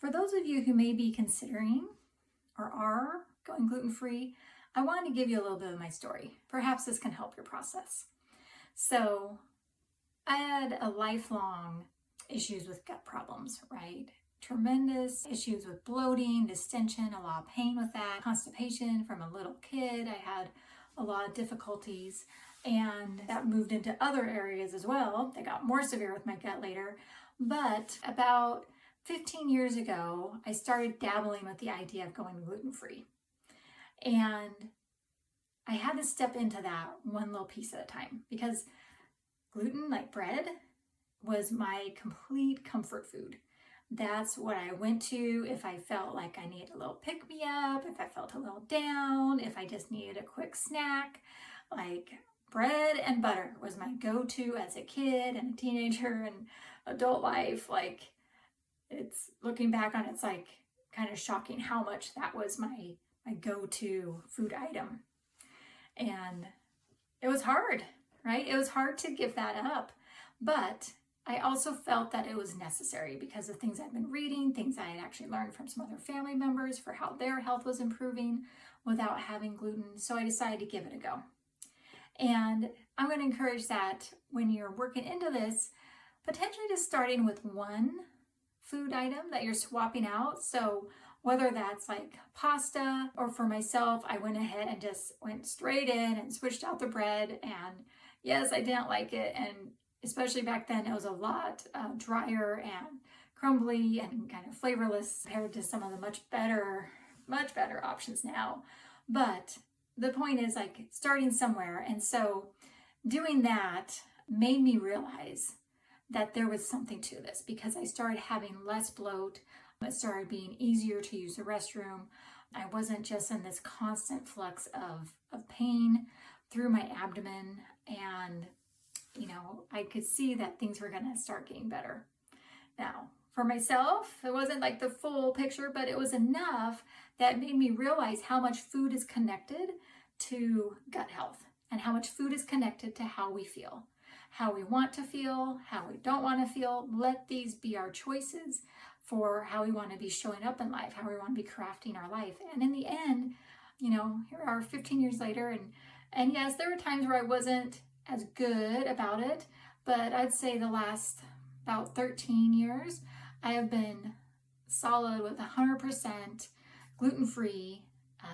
For those of you who may be considering or are going gluten-free, I wanted to give you a little bit of my story. Perhaps this can help your process. So I had a lifelong issues with gut problems, right? Tremendous issues with bloating, distension, a lot of pain with that, constipation from a little kid. I had a lot of difficulties, and that moved into other areas as well. They got more severe with my gut later. But about 15 years ago, I started dabbling with the idea of going gluten-free. And I had to step into that one little piece at a time because gluten, like bread, was my complete comfort food. That's what I went to if I felt like I needed a little pick-me-up, if I felt a little down, if I just needed a quick snack. Like bread and butter was my go-to as a kid and a teenager and adult life. Like, it's looking back on it's like kind of shocking how much that was my go-to food item. And it was hard, right? It was hard to give that up. But I also felt that it was necessary because of things I've been reading, things I had actually learned from some other family members for how their health was improving without having gluten. So I decided to give it a go. And I'm going to encourage that when you're working into this, potentially just starting with one food item that you're swapping out. So whether that's like pasta, or for myself, I went ahead and just went straight in and switched out the bread. And yes, I didn't like it. And especially back then, it was a lot drier and crumbly and kind of flavorless compared to some of the much better options now. But the point is like starting somewhere. And so doing that made me realize that there was something to this because I started having less bloat. It started being easier to use the restroom. I wasn't just in this constant flux of pain through my abdomen. And, I could see that things were going to start getting better. Now, for myself, it wasn't like the full picture, but it was enough that made me realize how much food is connected to gut health and how much food is connected to how we feel. How we want to feel, how we don't want to feel. Let these be our choices for how we want to be showing up in life, how we want to be crafting our life. And in the end, here we are 15 years later. And yes, there were times where I wasn't as good about it, but I'd say the last about 13 years, I have been solid with 100% gluten-free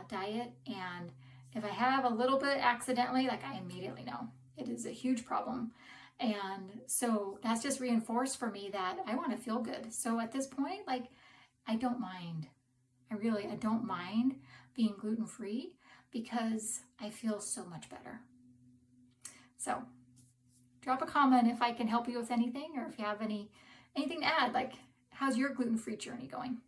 diet. And if I have a little bit accidentally, like I immediately know. It is a huge problem. And so that's just reinforced for me that I want to feel good. So at this point, like, I don't mind. I don't mind being gluten-free because I feel so much better. So drop a comment if I can help you with anything or if you have anything to add, like how's your gluten-free journey going?